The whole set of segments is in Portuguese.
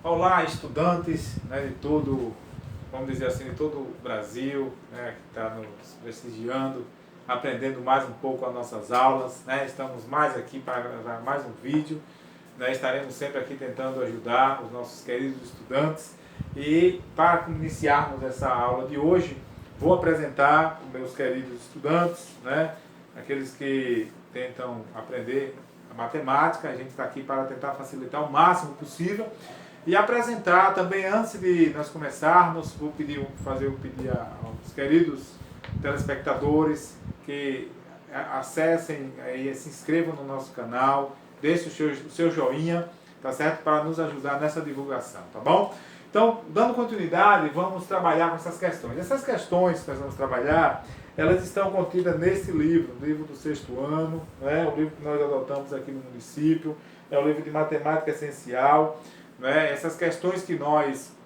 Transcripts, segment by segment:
Olá, estudantes, né, de todo, vamos dizer assim, de todo o Brasil, né, que está nos prestigiando, aprendendo mais um pouco as nossas aulas, né, estamos mais aqui para gravar mais um vídeo, né, estaremos sempre aqui tentando ajudar os nossos queridos estudantes e para iniciarmos essa aula de hoje, vou apresentar os meus queridos estudantes, né, aqueles que tentam aprender a matemática. A gente está aqui para tentar facilitar o máximo possível e apresentar também, antes de nós começarmos, vou fazer um pedido aos queridos telespectadores que acessem e se inscrevam no nosso canal, deixem o seu joinha, tá certo? Para nos ajudar nessa divulgação, tá bom? Então, dando continuidade, vamos trabalhar com essas questões. Essas questões que nós vamos trabalhar, elas estão contidas nesse livro, o livro do sexto ano, né? O livro que nós adotamos aqui no município, é o livro de matemática essencial, né? Essas questões que nós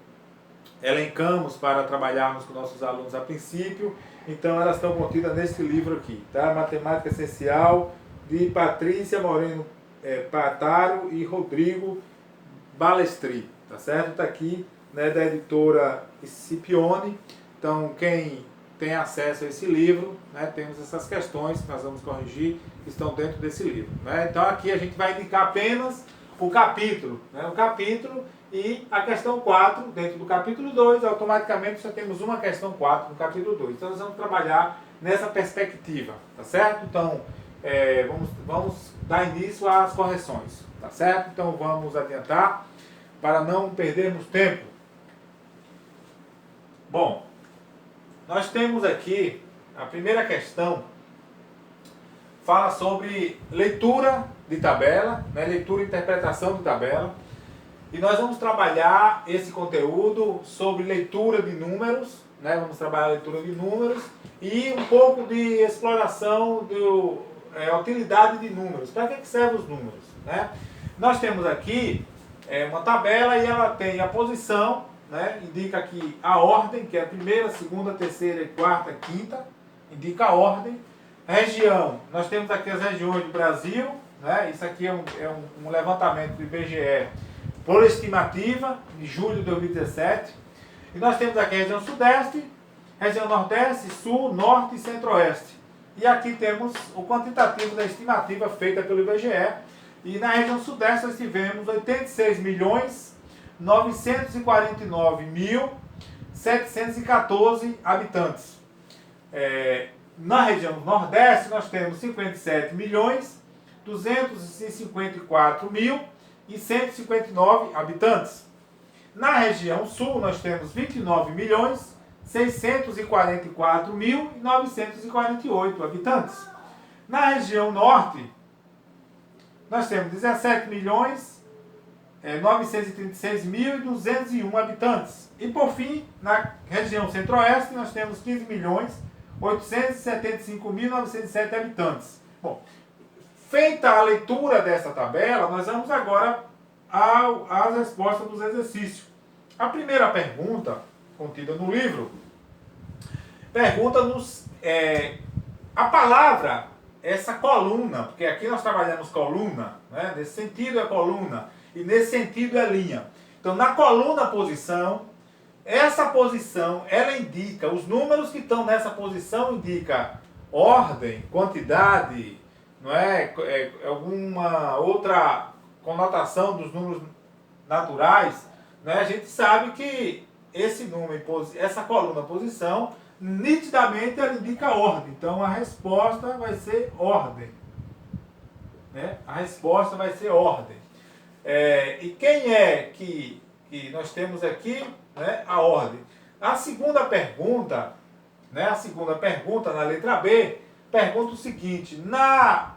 elencamos para trabalharmos com nossos alunos a princípio, então elas estão contidas nesse livro aqui, tá? Matemática Essencial, de Patrícia Moreno Pataro e Rodrigo Balestri, tá certo? Está aqui, né, da editora Scipione. Então, quem tem acesso a esse livro, né, temos essas questões que nós vamos corrigir, que estão dentro desse livro, né? Então, aqui a gente vai indicar apenas o capítulo, né, o capítulo e a questão 4 dentro do capítulo 2, automaticamente só temos uma questão 4 no capítulo 2. Então, nós vamos trabalhar nessa perspectiva, tá certo? Então, vamos dar início às correções, tá certo? Então, vamos adiantar para não perdermos tempo. Bom, nós temos aqui a primeira questão, fala sobre leitura de tabela, né, leitura e interpretação de tabela. E nós vamos trabalhar esse conteúdo sobre leitura de números, né, vamos trabalhar a leitura de números e um pouco de exploração da utilidade de números. Para que servem os números, né? Nós temos aqui uma tabela e ela tem a posição, né, indica aqui a ordem, que é a primeira, segunda, terceira, quarta, quinta, indica a ordem. Região, nós temos aqui as regiões do Brasil, né, isso aqui é um levantamento do IBGE por estimativa, de julho de 2017. E nós temos aqui a região Sudeste, região Nordeste, Sul, Norte e Centro-Oeste. E aqui temos o quantitativo da estimativa feita pelo IBGE. E na região Sudeste nós tivemos 86.949.714 habitantes. Na região Nordeste nós temos 57.254.159 habitantes. Na região Sul nós temos 29.644.948 habitantes. Na região Norte nós temos 17.936.201 habitantes. E por fim, na região Centro-Oeste nós temos 15.875.907 habitantes. Bom, feita a leitura dessa tabela, nós vamos agora às respostas dos exercícios. A primeira pergunta, contida no livro, pergunta-nos a palavra, essa coluna, porque aqui nós trabalhamos coluna, né? Nesse sentido é coluna e nesse sentido é linha. Então, na coluna posição, essa posição, ela indica, os números que estão nessa posição indica ordem, quantidade, não é? Alguma outra conotação dos números naturais, né? A gente sabe que esse número, essa coluna posição, nitidamente ela indica ordem. Então a resposta vai ser ordem, né? A resposta vai ser ordem. E quem é que nós temos aqui, né? A ordem. A segunda pergunta, né? A segunda pergunta na letra B pergunta o seguinte: na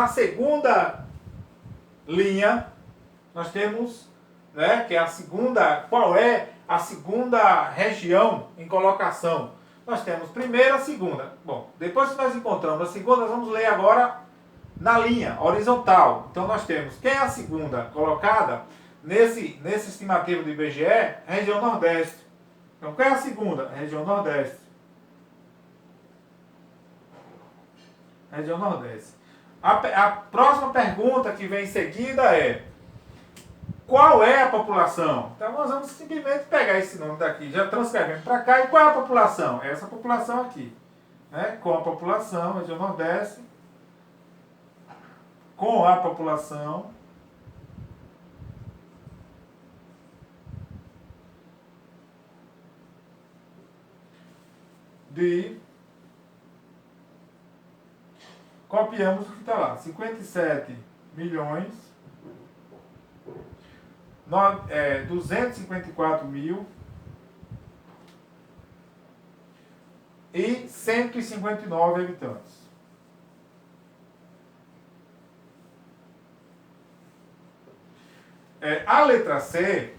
segunda linha nós temos, né, que é a segunda, qual é a segunda região em colocação? Nós temos primeira, segunda. Bom, depois que nós encontramos a segunda, nós vamos ler agora na linha horizontal. Então nós temos quem é a segunda colocada nesse estimativo do IBGE, região Nordeste. Então qual é a segunda? Região Nordeste. Região Nordeste. A próxima pergunta que vem em seguida é: qual é a população? Então nós vamos simplesmente pegar esse nome daqui, já transcrevendo para cá, e qual é a população? Essa população aqui. Né? Com a população, região Nordeste, com a população de... Copiamos o que está lá, 57 milhões, 254 mil e 159 habitantes. A letra C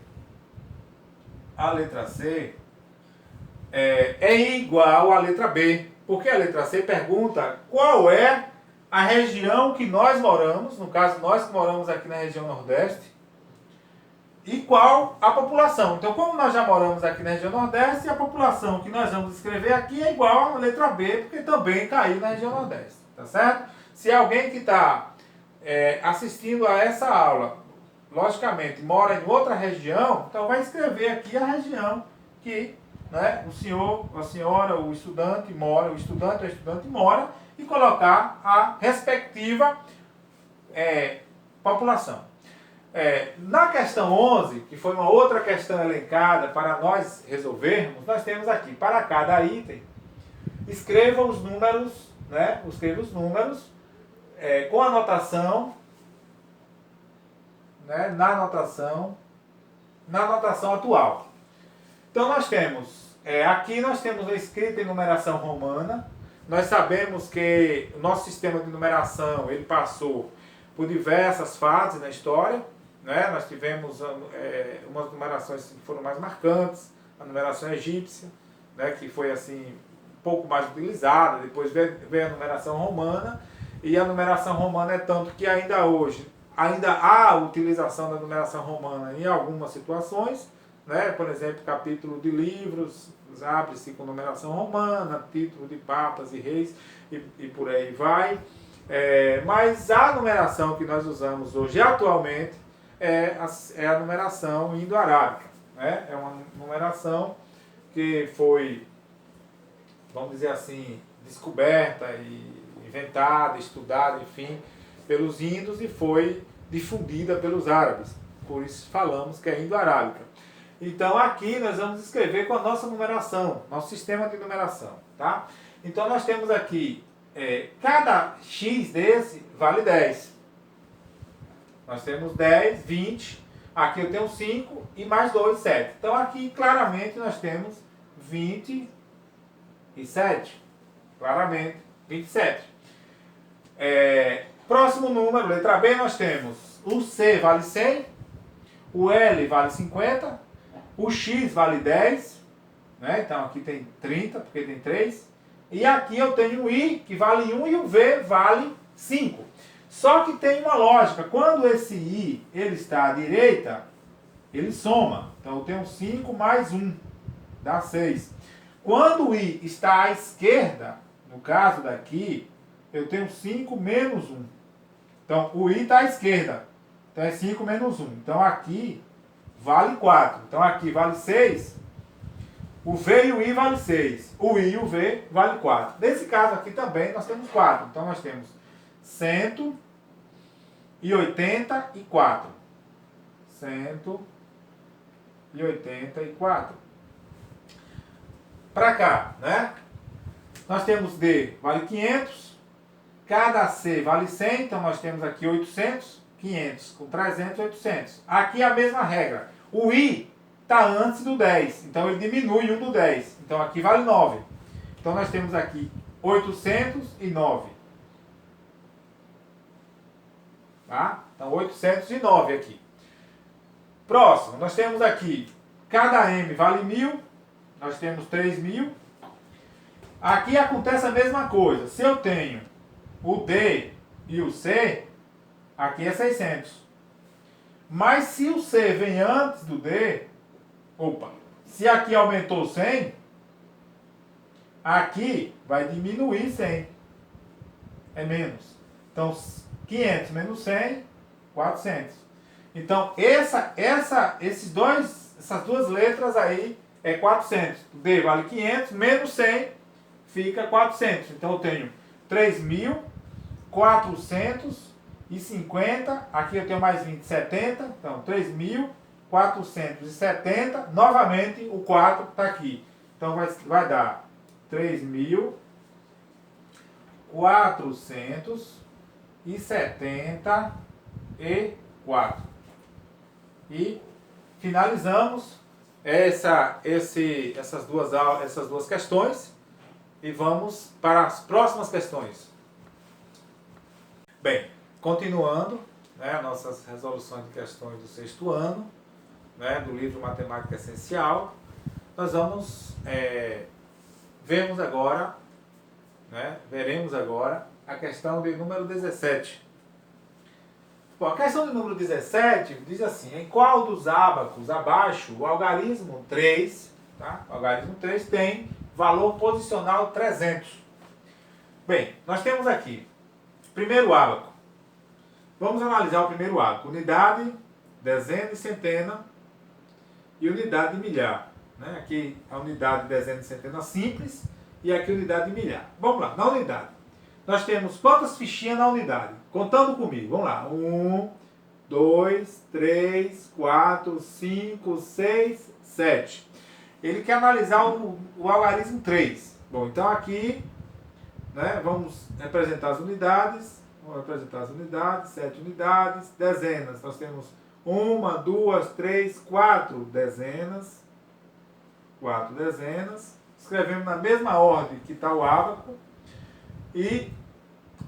é igual à letra B, porque a letra C pergunta qual é a região que nós moramos, no caso nós que moramos aqui na região Nordeste, e qual a população. Então, como nós já moramos aqui na região Nordeste, a população que nós vamos escrever aqui é igual à letra B, porque também caiu na região Nordeste, tá certo? Se alguém que está assistindo a essa aula, logicamente, mora em outra região, então vai escrever aqui a região que, né, o senhor, a senhora, o estudante mora, o estudante ou a estudante mora, e colocar a respectiva população. Na questão 11, que foi uma outra questão elencada para nós resolvermos, nós temos aqui, para cada item, escreva os números, né, com a notação, né, na notação atual. Então nós temos, aqui nós temos a escrita em numeração romana. Nós sabemos que o nosso sistema de numeração, ele passou por diversas fases na história, né? Nós tivemos umas numerações que foram mais marcantes, a numeração egípcia, né, que foi assim um pouco mais utilizada, depois veio a numeração romana, e a numeração romana é tanto que ainda hoje, ainda há a utilização da numeração romana em algumas situações, né? Por exemplo, capítulo de livros, abre-se com numeração romana, título de papas e reis, e por aí vai. Mas a numeração que nós usamos hoje, atualmente, é a numeração indo-arábica. Né? É uma numeração que foi, vamos dizer assim, descoberta e inventada, estudada, enfim, pelos índios e foi difundida pelos árabes. Por isso falamos que é indo-arábica. Então aqui nós vamos escrever com a nossa numeração, nosso sistema de numeração, tá? Então nós temos aqui, cada X desse vale 10. Nós temos 10, 20, aqui eu tenho 5 e mais 2, 7. Então aqui claramente nós temos 27, claramente 27. Próximo número, letra B, nós temos o C vale 100, o L vale 50, o X vale 10, né? Então aqui tem 30, porque tem 3. E aqui eu tenho o I, que vale 1, e o V vale 5. Só que tem uma lógica. Quando esse I ele está à direita, ele soma. Então eu tenho 5 mais 1, dá 6. Quando o I está à esquerda, no caso daqui, eu tenho 5 menos 1. Então o I está à esquerda. Então é 5 menos 1. Então aqui vale 4. Então aqui vale 6. O V e o I vale 6. O I e o V vale 4. Nesse caso aqui também nós temos 4. Então nós temos 184. 184. Para cá, né? Nós temos D vale 500. Cada C vale 100. Então nós temos aqui 800. 500 com 300, 800. Aqui é a mesma regra. O I está antes do 10. Então ele diminui 1 do 10. Então aqui vale 9. Então nós temos aqui 809. Tá? Então 809 aqui. Próximo, nós temos aqui, cada M vale 1000. Nós temos 3000. Aqui acontece a mesma coisa. Se eu tenho o D e o C, aqui é 600. Mas se o C vem antes do D, se aqui aumentou 100, aqui vai diminuir 100. É menos. Então, 500 menos 100, 400. Então, essas duas letras aí é 400. D vale 500, menos 100 fica 400. Então, eu tenho 3.450. Aqui eu tenho mais 20, 70. Então, 3.470. Novamente, o 4 está aqui. Então, vai dar 3.474. E finalizamos essas duas questões e vamos para as próximas questões. Bem, continuando, né, nossas resoluções de questões do 6º ano, né, do livro Matemática Essencial, nós vamos veremos agora, né, veremos agora a questão de número 17. Bom, a questão de número 17 diz assim: em qual dos ábacos abaixo o algarismo 3, tá? O algarismo 3 tem valor posicional 300. Bem, nós temos aqui primeiro ábaco. Vamos analisar o primeiro ábaco: unidade, dezena e centena e unidade de milhar, né? Aqui a unidade, dezena e centena simples e aqui a unidade de milhar. Vamos lá, na unidade. Nós temos quantas fichinhas na unidade? Contando comigo, vamos lá. 1, 2, 3, 4, 5, 6, 7. Ele quer analisar o algarismo 3. Bom, então aqui, né, vamos representar as unidades. Vamos representar as unidades, 7 unidades. Dezenas, nós temos 1, 2, 3, 4 dezenas. 4 dezenas. Escrevemos na mesma ordem que está o ábaco. E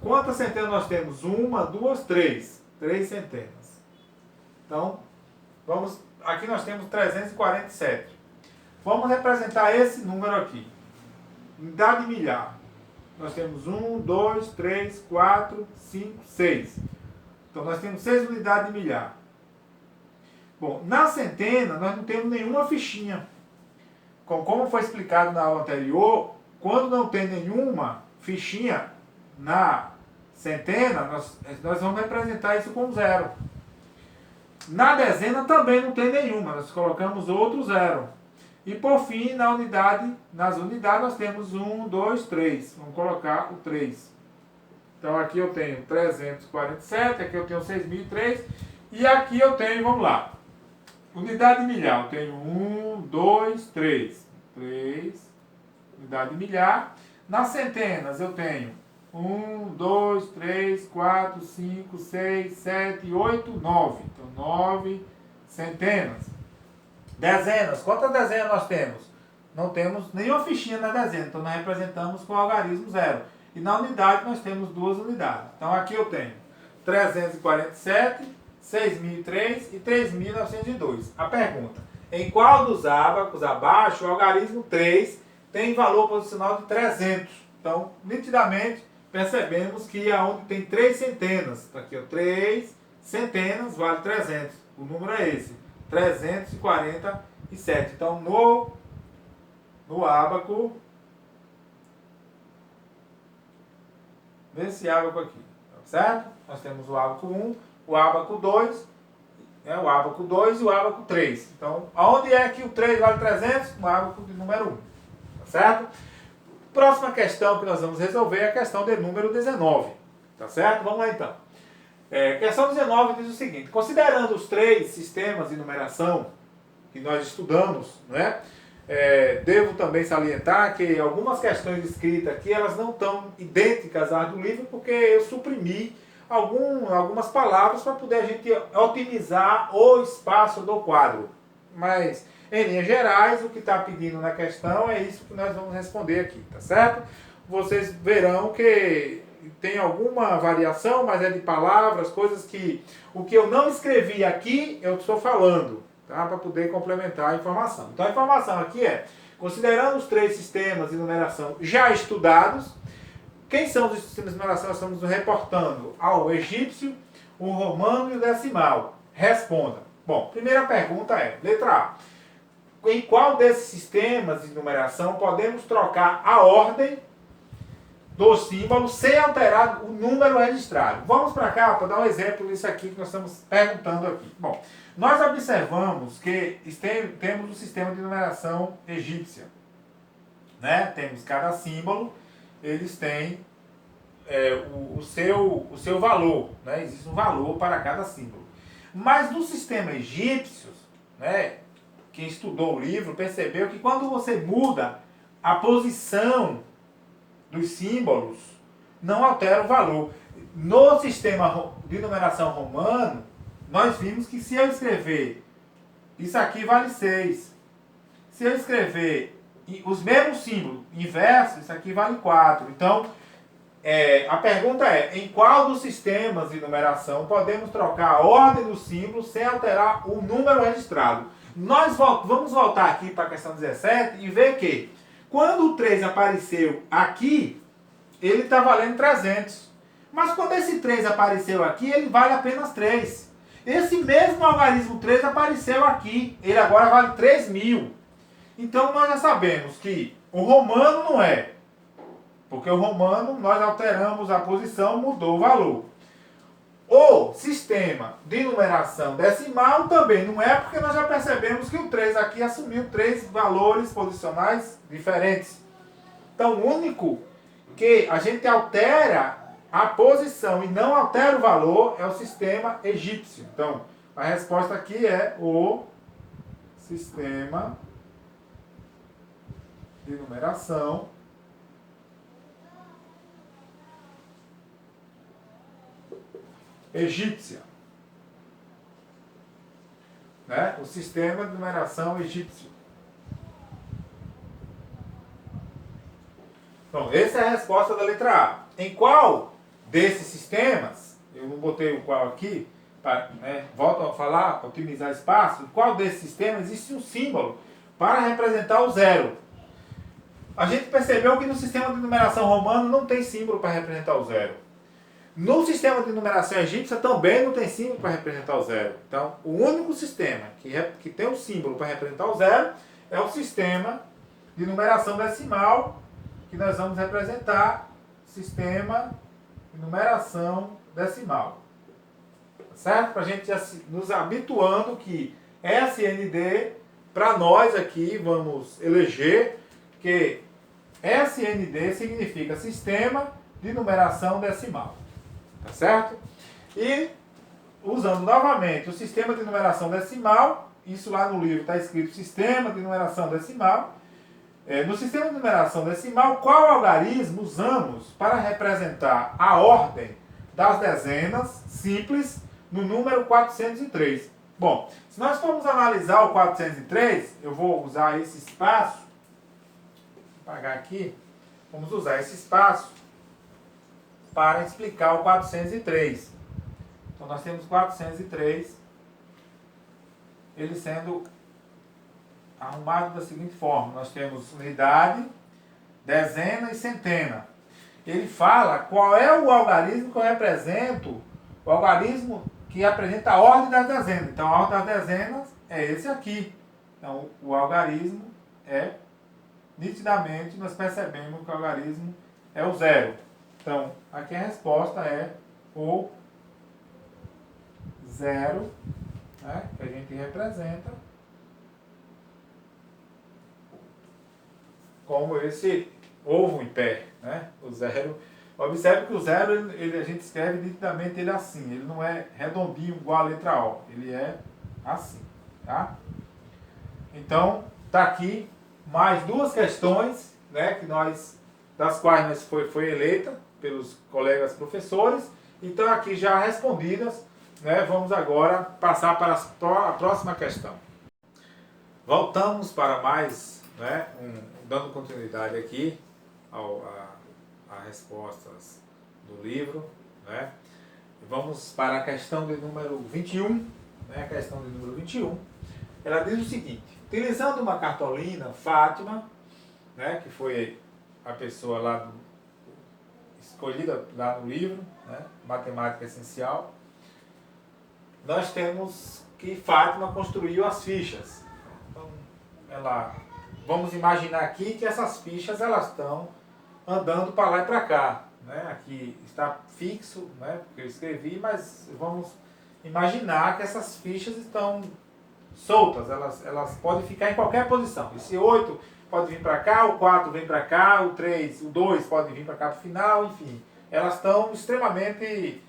quantas centenas nós temos? 1, 2, 3. 3 centenas. Então, aqui nós temos 347. Vamos representar esse número aqui. Unidade milhar. Nós temos 1, 2, 3, 4, 5, 6. Então, nós temos 6 unidades de milhar. Bom, na centena, nós não temos nenhuma fichinha. Como foi explicado na aula anterior, quando não tem nenhuma fichinha na centena, nós vamos representar isso com 0. Na dezena também não tem nenhuma, nós colocamos outro 0. E por fim, nas unidades nós temos 1, 2, 3. Vamos colocar o 3. Então aqui eu tenho 347, aqui eu tenho 6.003 e aqui eu tenho, vamos lá, unidade de milhar. Eu tenho 1, 2, 3. 3, unidade de milhar. Nas centenas eu tenho 1, 2, 3, 4, 5, 6, 7, 8, 9. Então 9 centenas. Dezenas. Quantas dezenas nós temos? Não temos nenhuma fichinha na dezena, então nós representamos com o algarismo 0. E na unidade nós temos 2 unidades. Então aqui eu tenho 347, 6.003 e 3.902. A pergunta: em qual dos ábacos abaixo o algarismo 3 tem valor posicional de 300? Então, nitidamente, percebemos que aonde tem 3 centenas, aqui ó, 3 centenas vale 300. O número é esse, 347. Então, no ábaco, nesse ábaco aqui, certo? Nós temos o ábaco 1, o ábaco 2, o ábaco 2 e o ábaco 3. Então, aonde é que o 3 vale 300? No ábaco de número 1, tá certo? Próxima questão que nós vamos resolver é a questão de número 19, tá certo? Vamos lá então. Questão 19 diz o seguinte: considerando os 3 sistemas de numeração que nós estudamos, né, devo também salientar que algumas questões escritas aqui, elas não estão idênticas às do livro, porque eu suprimi algumas palavras para poder a gente otimizar o espaço do quadro. Mas, em linhas gerais, o que está pedindo na questão é isso que nós vamos responder aqui, tá certo? Vocês verão que tem alguma variação, mas é de palavras, coisas que o que eu não escrevi aqui, eu estou falando, tá? Para poder complementar a informação. Então a informação aqui é: considerando os 3 sistemas de numeração já estudados, quem são os sistemas de numeração? Nós estamos reportando ao egípcio, o romano e o decimal. Responda. Bom, primeira pergunta é, letra A: em qual desses sistemas de numeração podemos trocar a ordem do símbolo sem alterar o número registrado. Vamos para cá para dar um exemplo disso aqui que nós estamos perguntando aqui. Bom, nós observamos que temos um sistema de numeração egípcia. Né? Temos cada símbolo, eles têm o seu valor. Né? Existe um valor para cada símbolo. Mas no sistema egípcio, né, quem estudou o livro percebeu que quando você muda a posição dos símbolos, não altera o valor. No sistema de numeração romano, nós vimos que se eu escrever isso aqui vale 6. Se eu escrever os mesmos símbolos inversos, isso aqui vale 4. Então, a pergunta é, em qual dos sistemas de numeração podemos trocar a ordem dos símbolos sem alterar o número registrado? Nós vamos voltar aqui para a questão 17 e ver que quando o 3 apareceu aqui, ele está valendo 300. Mas quando esse 3 apareceu aqui, ele vale apenas 3. Esse mesmo algarismo 3 apareceu aqui, ele agora vale 3.000. Então nós já sabemos que o romano não é. Porque o romano, nós alteramos a posição, mudou o valor. O sistema de numeração decimal também não é, porque nós já percebemos que o 3 aqui assumiu 3 valores posicionais diferentes. Então, o único que a gente altera a posição e não altera o valor é o sistema egípcio. Então, a resposta aqui é o sistema de numeração egípcia. Né? O sistema de numeração egípcio. Então, essa é a resposta da letra A. Em qual desses sistemas, eu não botei o qual aqui, volto a falar, otimizar espaço, em qual desses sistemas existe um símbolo para representar o zero? A gente percebeu que no sistema de numeração romano não tem símbolo para representar o zero. No sistema de numeração egípcia também não tem símbolo para representar o zero. Então, o único sistema que tem um símbolo para representar o zero é o sistema de numeração decimal, que nós vamos representar sistema de numeração decimal. Tá certo? Para a gente já nos habituando que SND, para nós aqui, vamos eleger que SND significa Sistema de Numeração Decimal. Tá certo? E usando novamente o sistema de numeração decimal, isso lá no livro está escrito Sistema de Numeração Decimal. No sistema de numeração decimal, qual algarismo usamos para representar a ordem das dezenas simples no número 403? Bom, se nós formos analisar o 403, eu vou usar esse espaço, vou apagar aqui, vamos usar esse espaço para explicar o 403. Então nós temos 403, ele sendo arrumado da seguinte forma: nós temos unidade, dezena e centena. Ele fala qual é o algarismo que eu represento, o algarismo que apresenta a ordem das dezenas. Então a ordem das dezenas é esse aqui. Então o algarismo é, nitidamente, nós percebemos que o algarismo é o zero. Então, aqui a resposta é o zero, né, que a gente representa como esse ovo em pé, né? O zero. Observe que o zero, a gente escreve nitidamente ele assim, ele não é redondinho igual a letra O, ele é assim, tá? Então, tá aqui mais duas questões, né, das quais foi eleita pelos colegas professores. Então aqui já respondidas, né, vamos agora passar para a próxima questão. Voltamos para mais, né, dando continuidade aqui a respostas do livro, né? Vamos para a questão de número 21, né, a questão de número 21. Ela diz o seguinte: utilizando uma cartolina, Fátima, né, que foi a pessoa lá escolhida lá no livro, né, Matemática Essencial, nós temos que Fátima construiu as fichas. Então, vamos imaginar aqui que essas fichas elas estão andando para lá e para cá. Né? Aqui está fixo, né? Porque eu escrevi, mas vamos imaginar que essas fichas estão soltas, elas podem ficar em qualquer posição. Esse 8 pode vir para cá, o 4 vem para cá, o 3, o 2 pode vir para cá para o final, enfim. Elas estão extremamente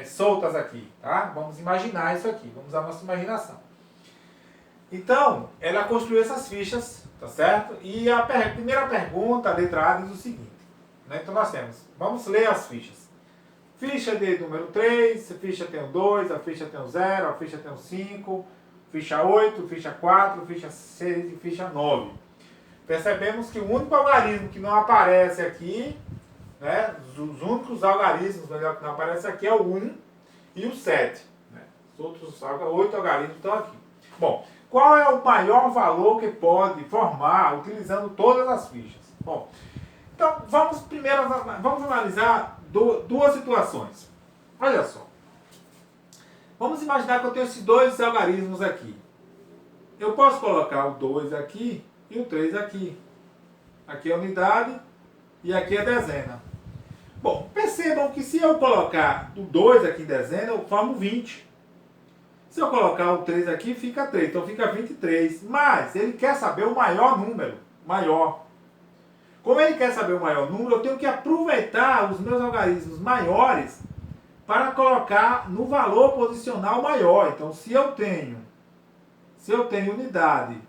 soltas aqui, tá? Vamos imaginar isso aqui, vamos usar a nossa imaginação. Então, ela construiu essas fichas, tá certo? E a primeira pergunta, a letra A, diz o seguinte. Né? Então nós temos, vamos ler as fichas. Ficha de número 3, a ficha tem o 2, a ficha tem o 0, a ficha tem o 5, ficha 8, ficha 4, ficha 6 e ficha 9. Percebemos que o único algarismo que não aparece aqui, né, os únicos algarismos melhor que não aparecem aqui é o 1 e o 7. Né? Os outros 8 algarismos estão aqui. Bom, qual é o maior valor que pode formar utilizando todas as fichas? Bom, então vamos analisar duas situações. Olha só. Vamos imaginar que eu tenho esses dois algarismos aqui. Eu posso colocar o 2 aqui e o 3 aqui. Aqui é a unidade e aqui é a dezena. Bom, percebam que se eu colocar o 2 aqui em dezena, eu formo 20. Se eu colocar o 3 aqui, fica 3. Então fica 23. Mas ele quer saber o maior número. Maior. Como ele quer saber o maior número, eu tenho que aproveitar os meus algarismos maiores para colocar no valor posicional maior. Então, se eu tenho unidade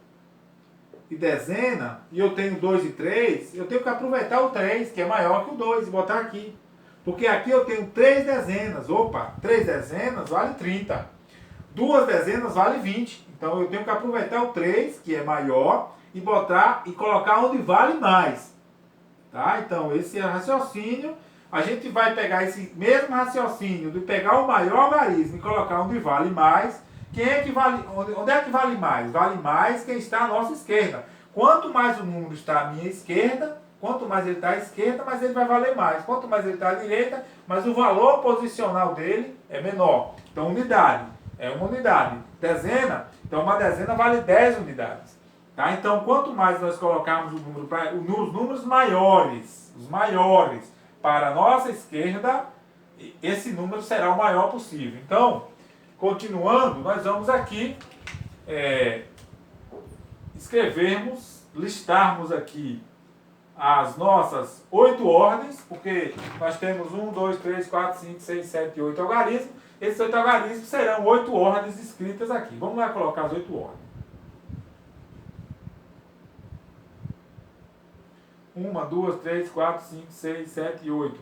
e dezena, e eu tenho 2 e 3, eu tenho que aproveitar o 3, que é maior que o 2, e botar aqui. Porque aqui eu tenho 3 dezenas. Opa, 3 dezenas vale 30. 2 dezenas vale 20. Então, eu tenho que aproveitar o 3, que é maior, e botar e colocar onde vale mais. Tá? Então, esse é o raciocínio. A gente vai pegar esse mesmo raciocínio de pegar o maior algarismo e colocar onde vale mais. Quem é que vale, onde é que vale mais? Vale mais quem está à nossa esquerda. Quanto mais o número está à minha esquerda, quanto mais ele está à esquerda, mais ele vai valer mais. Quanto mais ele está à direita, mais o valor posicional dele é menor. Então, unidade é uma unidade. Dezena, então uma dezena vale 10 unidades. Tá? Então, quanto mais nós colocarmos os números maiores, os maiores, para a nossa esquerda, esse número será o maior possível. Então, continuando, nós vamos aqui listarmos aqui as nossas 8 ordens, porque nós temos 1, 2, 3, 4, 5, 6, 7, 8 algarismos. Esses 8 algarismos serão 8 ordens escritas aqui. Vamos lá colocar as 8 ordens. 1, 2, 3, 4, 5, 6, 7 e 8.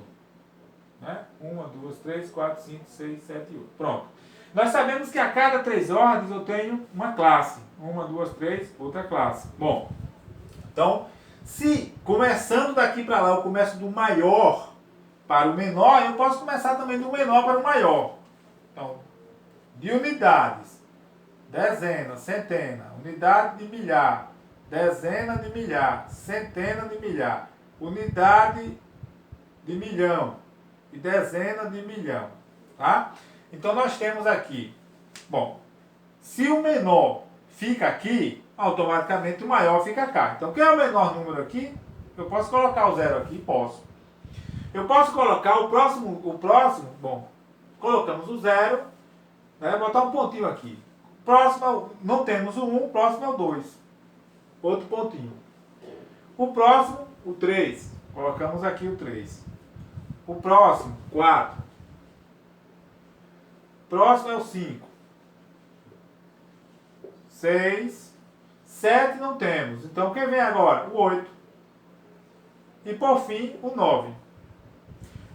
Né? 1, 2, 3, 4, 5, 6, 7 e 8. Pronto. Nós sabemos que a cada 3 ordens eu tenho uma classe. 1, 2, 3, outra classe. Bom, então, se começando daqui para lá eu começo do maior para o menor, eu posso começar também do menor para o maior. Então, de unidades, dezena, centena, unidade de milhar, dezena de milhar, centena de milhar, unidade de milhão e dezena de milhão. Tá? Então nós temos aqui, bom, se o menor fica aqui, automaticamente o maior fica cá. Então quem é o menor número aqui? Eu posso colocar o 0 aqui? Posso. Eu posso colocar o próximo, bom, colocamos o 0, né, botar um pontinho aqui. Próximo, não temos o 1, o próximo é o 2. Outro pontinho. O próximo, o 3. Colocamos aqui o 3. O próximo, 4. Próximo é o 5. 6. 7 não temos. Então, quem vem agora? O 8. E, por fim, o 9.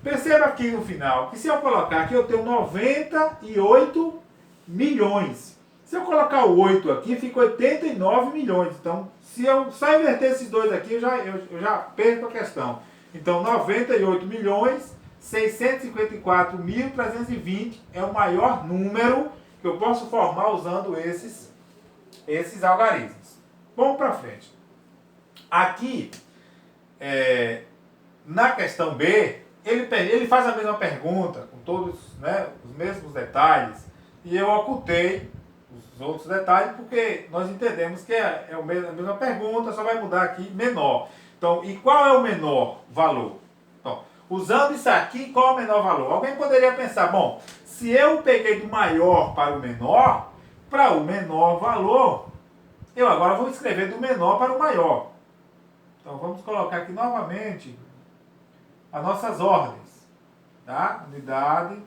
Perceba aqui no final que se eu colocar aqui, eu tenho 98 milhões. Se eu colocar o 8 aqui, fica 89 milhões. Então, se eu só inverter esses dois aqui, eu já perco a questão. Então, 98 milhões, 654.320 é o maior número que eu posso formar usando esses algarismos. Vamos para frente. Aqui, na questão B, ele faz a mesma pergunta, com todos, né, os mesmos detalhes, e eu ocultei os outros detalhes, porque nós entendemos que é a mesma pergunta, só vai mudar aqui menor. Então, e qual é o menor valor? Então, usando isso aqui, qual é o menor valor? Alguém poderia pensar, bom, se eu peguei do maior para o menor, para o menor valor, eu agora vou escrever do menor para o maior. Então, vamos colocar aqui novamente as nossas ordens. Tá? Unidade,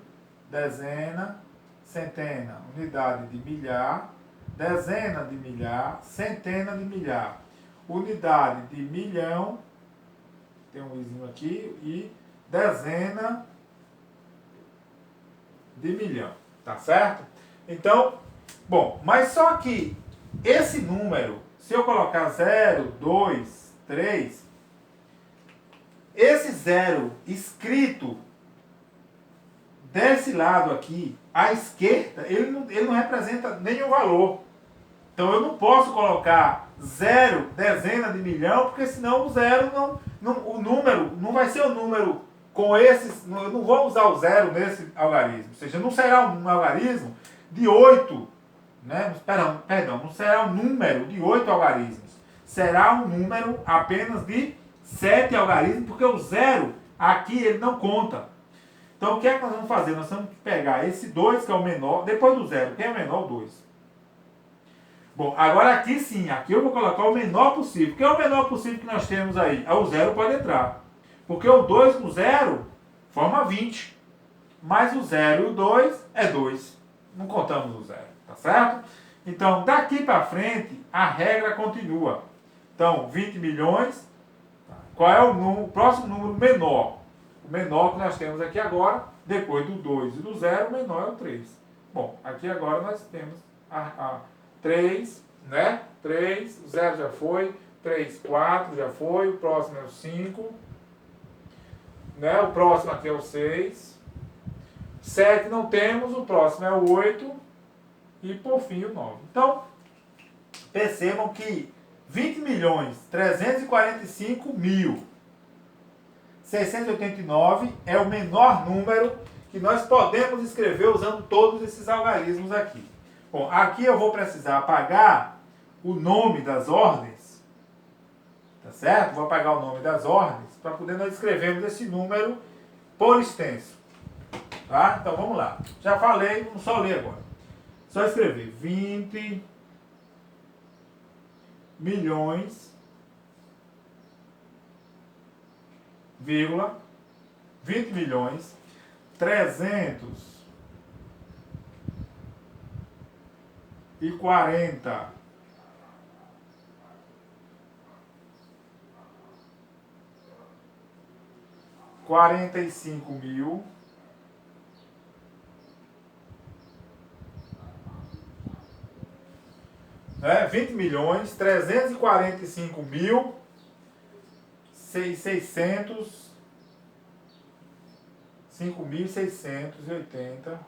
dezena, centena. Unidade de milhar, dezena de milhar, centena de milhar. Unidade de milhão, tem um izinho aqui, e dezena de milhão. Tá certo? Então, bom, mas só que esse número, se eu colocar 0, 2, 3, esse 0 escrito desse lado aqui, à esquerda, ele não representa nenhum valor. Então eu não posso colocar 0, dezena de milhão, porque senão o 0 o número não vai ser o número com esses. Eu não vou usar o 0 nesse algarismo. Ou seja, não será um algarismo de 8, né? Perdão, não será um número de 8 algarismos. Será um número apenas de 7 algarismos, porque o 0 aqui ele não conta. Então o que é que nós vamos fazer? Nós vamos pegar esse 2, que é o menor, depois do 0. Quem é o menor? O 2. Bom, agora aqui sim, aqui eu vou colocar o menor possível. Quem é o menor possível que nós temos aí? O 0 pode entrar. Porque o 2 com 0 forma 20. Mas o 0 e o 2 é 2. Não contamos o 0, tá certo? Então, daqui para frente, a regra continua. Então, 20 milhões. Qual é o próximo número menor? O menor que nós temos aqui agora, depois do 2 e do 0, o menor é o 3. Bom, aqui agora nós temos a 3, né? 3, o 0 já foi, 3, 4 já foi, o próximo é o 5, né? O próximo aqui é o 6, 7 não temos, o próximo é o 8 e por fim o 9. Então, percebam que 20 milhões 345 mil 689 é o menor número que nós podemos escrever usando todos esses algarismos aqui. Bom, aqui eu vou precisar apagar o nome das ordens, tá certo? Vou apagar o nome das ordens para poder nós escrevermos esse número por extenso. Tá? Então vamos lá. Já falei, vamos só ler agora. Só escrever 20 milhões, vírgula, 20 milhões, 340 45 mil 20 milhões 345 mil 600 5.680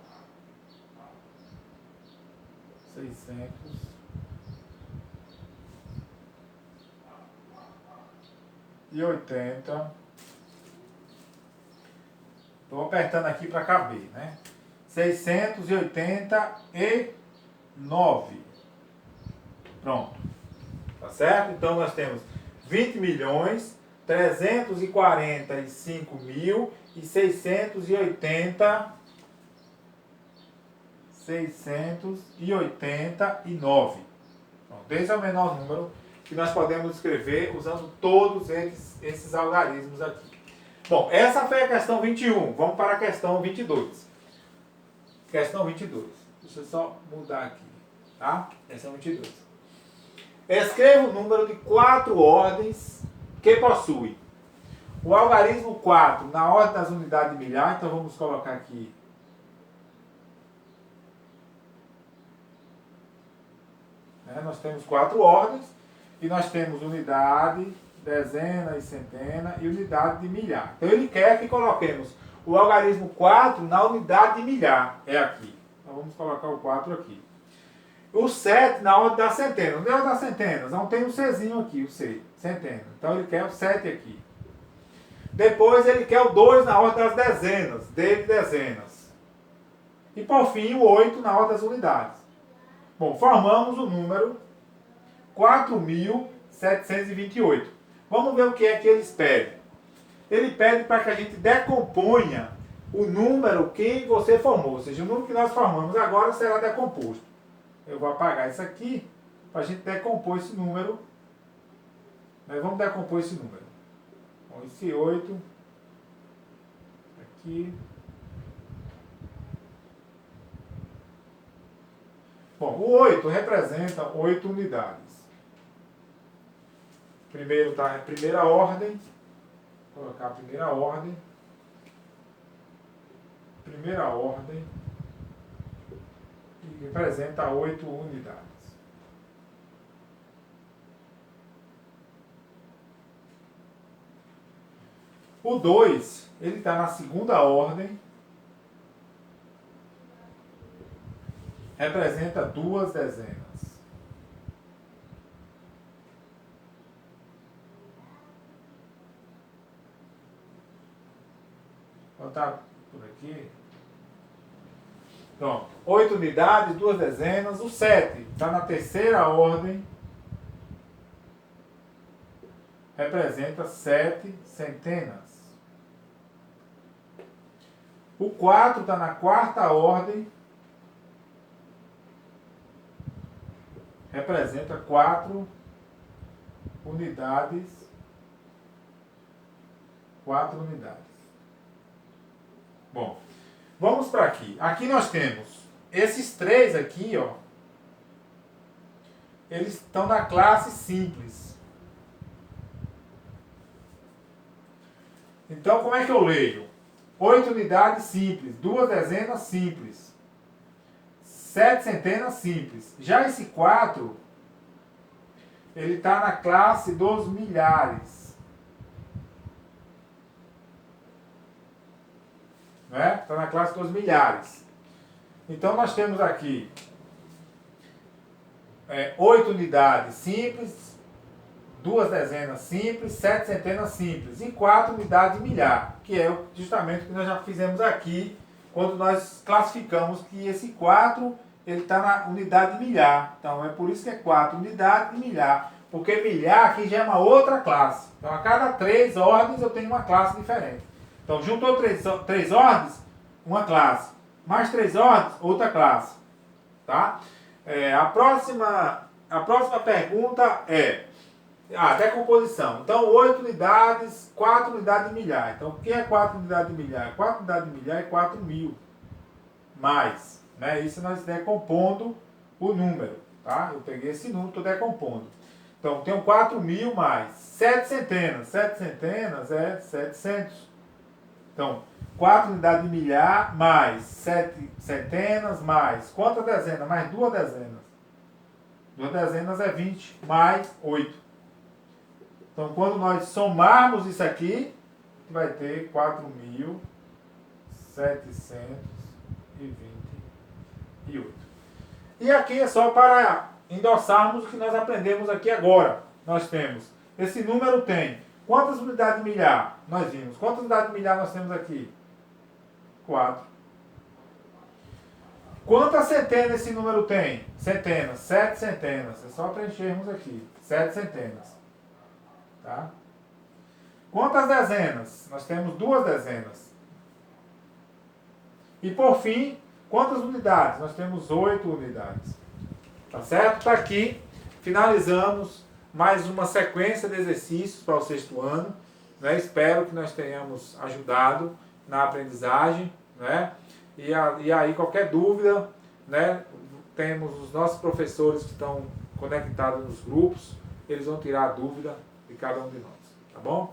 680. Estou apertando aqui para caber, né? 689. Pronto. Tá certo? Então nós temos 20 milhões 345 mil e 689. Pronto, esse é o menor número que nós podemos escrever usando todos esses algarismos aqui. Bom, essa foi a questão 21. Vamos para a questão 22. Questão 22. Deixa eu só mudar aqui, tá? Questão 22. Escreva o número de 4 ordens que possui o algarismo 4 na ordem das unidades de milhar. Então vamos colocar aqui nós temos 4 ordens e nós temos unidade, dezena e centena e unidade de milhar. Então ele quer que coloquemos o algarismo 4 na unidade de milhar. É aqui. Então vamos colocar o 4 aqui. O 7 na ordem das centenas. Onde é a ordem das centenas? Não tem um Czinho aqui, o C, centena. Então ele quer o 7 aqui. Depois ele quer o 2 na ordem das dezenas, D de dezenas. E por fim o 8 na ordem das unidades. Bom, formamos o número 4.728. Vamos ver o que é que eles pedem. Ele pede para que a gente decomponha o número que você formou, ou seja, o número que nós formamos agora será decomposto. Eu vou apagar isso aqui para a gente decompor esse número. Nós vamos decompor esse número. Bom, esse 8 aqui. Bom, o 8 representa 8 unidades. Primeiro está a primeira ordem. Vou colocar a primeira ordem. Primeira ordem. E representa 8 unidades. O 2, ele está na segunda ordem. Representa 2 dezenas. Vou botar por aqui. Pronto. 8 unidades, 2 dezenas. O 7 está na terceira ordem. Representa 7 centenas. O 4 está na quarta ordem. Representa 4 unidades. 4 unidades. Bom, vamos para aqui. Aqui nós temos esses 3 aqui, ó. Eles estão na classe simples. Então, como é que eu leio? 8 unidades simples, 2 dezenas simples, 7 centenas simples. Já esse 4, ele está na classe dos milhares. Né? Está na classe dos milhares. Então, nós temos aqui 8 unidades simples, 2 dezenas simples, 7 centenas simples e 4 unidades de milhar, que é justamente o que nós já fizemos aqui, quando nós classificamos que esse 4 ele está na unidade de milhar. Então é por isso que é 4 unidades de milhar, porque milhar aqui já é uma outra classe. Então a cada 3 ordens eu tenho uma classe diferente. Então juntou 3 ordens, uma classe, mais 3 ordens, outra classe. Tá? A próxima pergunta é decomposição. Então, 8 unidades, 4 unidades de milhar. Então, o que é 4 unidades de milhar? 4 unidades de milhar é 4.000 mais. Né? Isso nós decompondo o número. Tá? Eu peguei esse número, estou decompondo. Então, tenho 4.000 mais 7 centenas. 7 centenas é 700. Então, 4 unidades de milhar mais 7 centenas mais. Quantas dezenas? Mais 2 dezenas. 2 dezenas é 20 mais 8. Então, quando nós somarmos isso aqui, vai ter 4.728. E aqui é só para endossarmos o que nós aprendemos aqui agora. Nós temos, esse número tem quantas unidades de milhar? Nós vimos. Quantas unidades de milhar nós temos aqui? 4. Quantas centenas esse número tem? Centenas, 7 centenas. É só preenchermos aqui. 7 centenas. Tá? Quantas dezenas? Nós temos 2 dezenas. E por fim, quantas unidades? Nós temos 8 unidades. Tá certo? Tá aqui. Finalizamos mais uma sequência de exercícios para o 6º ano. Né? Espero que nós tenhamos ajudado na aprendizagem. Né? E aí, qualquer dúvida, né? Temos os nossos professores que estão conectados nos grupos. Eles vão tirar a dúvida de cada um de nós. Tá bom?